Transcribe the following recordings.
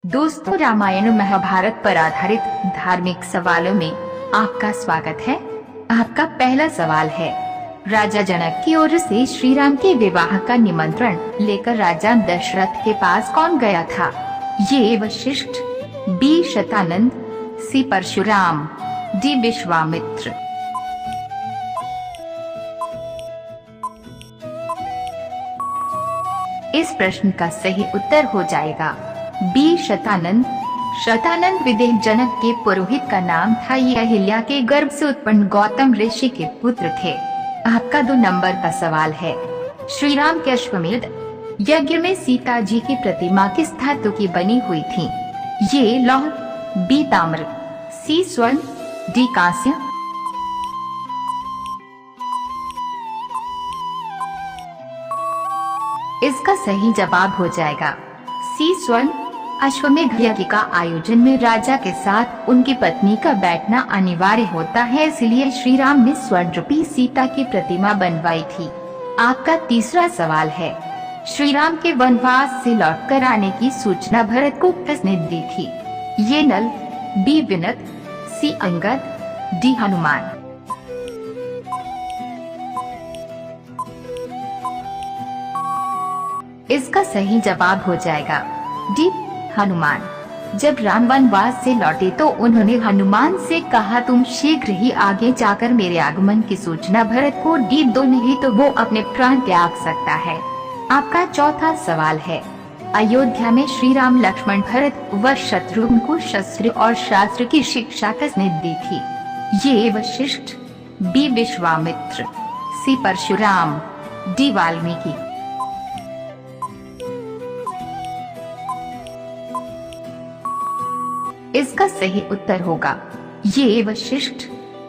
दोस्तों, रामायण महाभारत पर आधारित धार्मिक सवालों में आपका स्वागत है। आपका पहला सवाल है, राजा जनक की ओर से श्री राम के विवाह का निमंत्रण लेकर राजा दशरथ के पास कौन गया था? ये वशिष्ठ, बी शतानंद, सी परशुराम, डी विश्वामित्र। इस प्रश्न का सही उत्तर हो जाएगा बी शतानंद। शतानंद विदेह जनक के पुरोहित का नाम था। ये अहिल्या के गर्भ से उत्पन्न गौतम ऋषि के पुत्र थे। आपका 2 नंबर का सवाल है, श्री राम के अश्वमेध यज्ञ में सीता जी की प्रतिमा किस धातु की बनी हुई थी? ये लौह, बी ताम्र, सी स्वर्ण, डी कांस्य। इसका सही जवाब हो जाएगा सी स्वर्ण। अश्वमेध यज्ञ का आयोजन में राजा के साथ उनकी पत्नी का बैठना अनिवार्य होता है, इसलिए श्री राम ने स्वर्ण रूपी सीता की प्रतिमा बनवाई थी। आपका तीसरा सवाल है, श्री राम के वनवास से लौटकर आने की सूचना भरत को किसने दी थी? ये नल, बी विनत, सी अंगद, डी हनुमान। इसका सही जवाब हो जाएगा डी हनुमान। जब राम वनवास से लौटे तो उन्होंने हनुमान से कहा, तुम शीघ्र ही आगे जाकर मेरे आगमन की सूचना भरत को दो, नहीं तो वो अपने प्राण त्याग सकता है। आपका चौथा सवाल है, अयोध्या में श्री राम, लक्ष्मण, भरत व शत्रुघ्न को शस्त्र और शास्त्र की शिक्षा किसने दी थी? ये वशिष्ठ, बी विश्वामित्र, सी परशुराम, डी वाल्मीकि। इसका सही उत्तर होगा ये वशिष्ठ।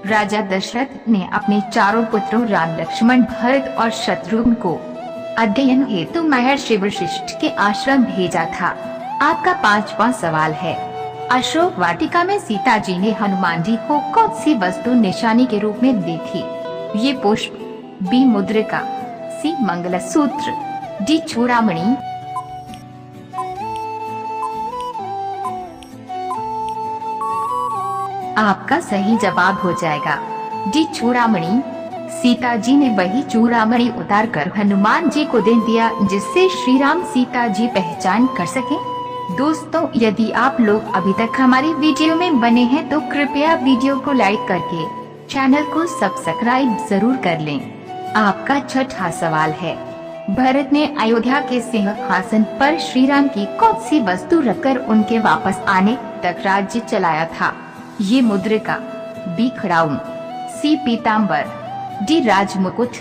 राजा दशरथ ने अपने चारों पुत्रों राम, लक्ष्मण, भरत और शत्रुघ्न को अध्ययन हेतु महर्षि वशिष्ठ के आश्रम भेजा था। आपका 5वां सवाल है, अशोक वाटिका में सीता जी ने हनुमान जी को कौन सी वस्तु निशानी के रूप में दी थी? ये पुष्प, बी मुद्रिका, सी मंगलसूत्र, डी चूड़ामणि। आपका सही जवाब हो जाएगा डी चूड़ामणि। सीता जी ने वही चूड़ामणि उतारकर हनुमान जी को दे दिया, जिससे श्री राम सीता जी पहचान कर सके। दोस्तों, यदि आप लोग अभी तक हमारी वीडियो में बने हैं तो कृपया वीडियो को लाइक करके चैनल को सब्सक्राइब जरूर कर लें। आपका 6वां सवाल है, भरत ने अयोध्या के सिंहासन पर श्री राम की कौन सी वस्तु रखकर उनके वापस आने तक राज्य चलाया था? ये मुद्रिका, बी खड़ाउन, सी पीताम्बर, डी राजमुकुट।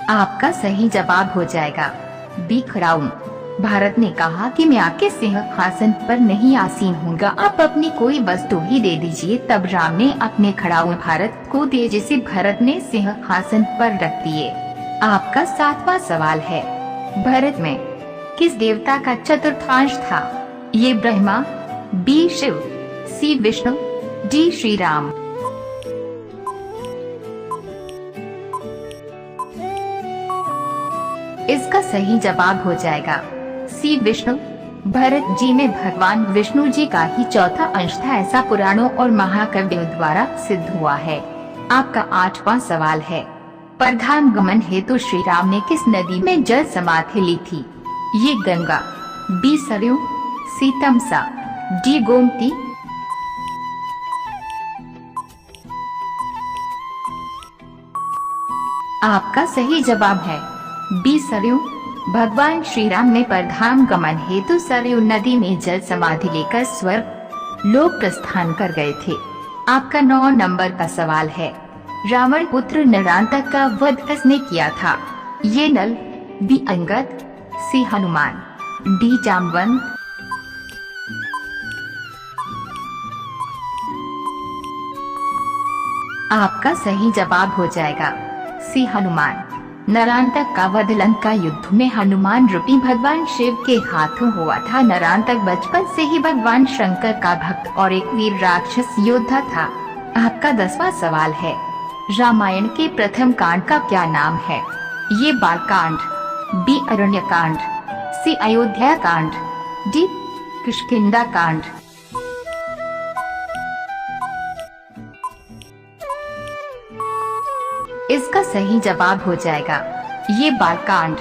आपका सही जवाब हो जाएगा बी खड़ाउन। भारत ने कहा कि मैं आपके सिंहासन पर नहीं आसीन हूँगा, आप अपनी कोई वस्तु ही दे दीजिए। तब राम ने अपने खड़ाउन भारत को दिए, जिसे भरत ने सिंहासन पर रख दिए। आपका 7वां सवाल है, भरत में किस देवता का चतुर्थांश था? ये ब्रह्मा, बी शिव, सी विष्णु, डी श्री राम। इसका सही जवाब हो जाएगा सी विष्णु। भरत जी में भगवान विष्णु जी का ही चौथा अंश था, ऐसा पुराणों और महाकवियों द्वारा सिद्ध हुआ है। आपका 8वां सवाल है, परधाम गमन हेतु श्री राम ने किस नदी में जल समाधि ली थी? ये गंगा, बी सरयू, सी तमसा, डी गोमती। आपका सही जवाब है बी सरयू। भगवान श्री राम ने परधाम गमन हेतु सरयू नदी में जल समाधि लेकर स्वर्ग लोक प्रस्थान कर गए थे। आपका 9 नंबर का सवाल है, रावण पुत्र नरांतक का वध किसने किया था? ये नल, बी अंगद, सी हनुमान, डी जामवंत। आपका सही जवाब हो जाएगा सी हनुमान। नरांतक का वध लंका युद्ध में हनुमान रूपी भगवान शिव के हाथों हुआ था। नरांतक बचपन से ही भगवान शंकर का भक्त और एक वीर राक्षस योद्धा था। आपका 10वां सवाल है, रामायण के प्रथम कांड का क्या नाम है? ये बालकांड, बी अरण्य कांड, सी अयोध्या कांड, डी किष्किंधा कांड। इसका सही जवाब हो जाएगा ये बालकांड।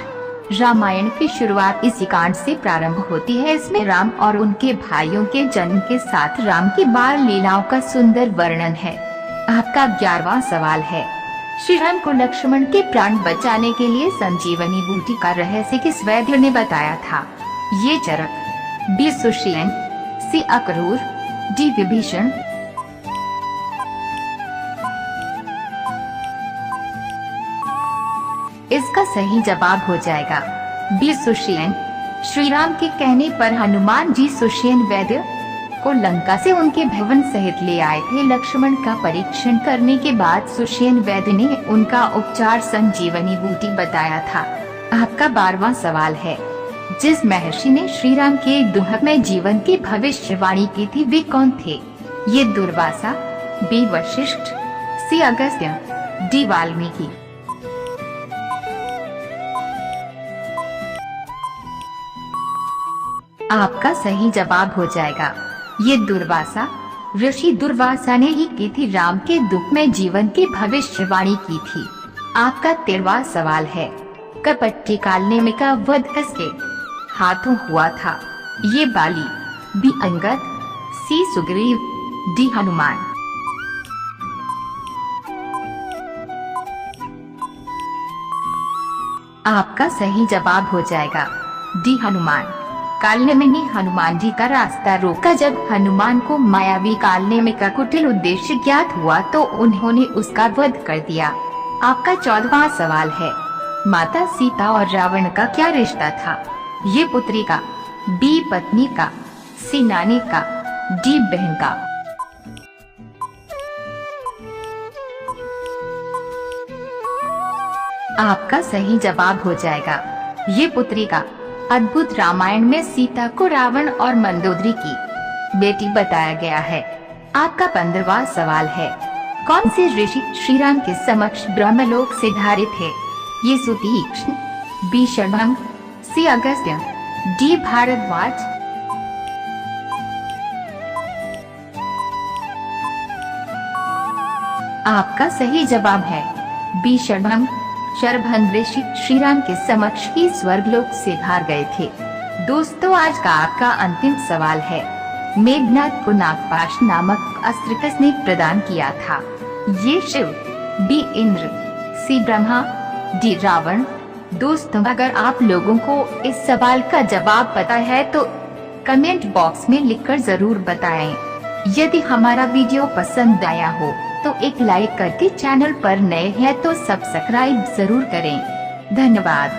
रामायण की शुरुआत इसी कांड से प्रारंभ होती है। इसमें राम और उनके भाइयों के जन्म के साथ राम की बाल लीलाओं का सुंदर वर्णन है। आपका 11वां सवाल है, श्री राम को लक्ष्मण के प्राण बचाने के लिए संजीवनी बूटी का रहस्य किस वैद्य ने बताया था? ये चरक, बी सुशीलन, सी अक्रूर, डी विभीषण। इसका सही जवाब हो जाएगा बी सुशीलन। श्री राम के कहने पर हनुमान जी सुशीलन वैद्य को लंका से उनके भवन सहित ले आए थे। लक्ष्मण का परीक्षण करने के बाद सुशीलन वैद्य ने उनका उपचार संजीवनी बूटी बताया था। आपका 12वां सवाल है, जिस महर्षि ने श्री राम के दुःखमय जीवन की भविष्यवाणी की थी वे कौन थे? ये दुर्वासा, बी वशिष्ठ, सी अगस्त्य, डी वाल्मीकि। आपका सही जवाब हो जाएगा ये दुर्वासा। ऋषि दुर्वासा ने ही की थी राम के दुःखमय जीवन की भविष्यवाणी की थी। आपका 13वां सवाल है, कपट कालनेमी का वध किसके हाथों हुआ था? ये बाली, बी अंगद, सी सुग्रीव, डी हनुमान। आपका सही जवाब हो जाएगा डी हनुमान। कालनेमी ने हनुमान जी का रास्ता रोका। जब हनुमान को मायावी कालनेमी का कुटिल उद्देश्य ज्ञात हुआ तो उन्होंने उसका वध कर दिया। आपका 14वां सवाल है, माता सीता और रावण का क्या रिश्ता था? ये पुत्री का, बी पत्नी का, सी नानी का, डी बहन का। आपका सही जवाब हो जाएगा ये पुत्री का। अद्भुत रामायण में सीता को रावण और मंदोदरी की बेटी बताया गया है। आपका 15वां सवाल है, कौन से ऋषि श्री राम के समक्ष ब्रह्मलोक से धारे थे? ये सुतीक्ष्ण, बी शर्भंग, सी अगस्त्य, डी भारद्वाज। आपका सही जवाब है बी शर्भंग। शर्भंग ऋषि श्री राम के समक्ष ही स्वर्गलोक से धार गए थे। दोस्तों, आज का आपका अंतिम सवाल है, मेघनाद को नागपाश नामक अस्त्र किसने प्रदान किया था? ये शिव, बी इंद्र, सी ब्रह्मा, डी रावण। दोस्तों, अगर आप लोगों को इस सवाल का जवाब पता है तो कमेंट बॉक्स में लिखकर जरूर बताएं। यदि हमारा वीडियो पसंद आया हो तो एक लाइक करके चैनल पर नए हैं तो सब्सक्राइब जरूर करें। धन्यवाद।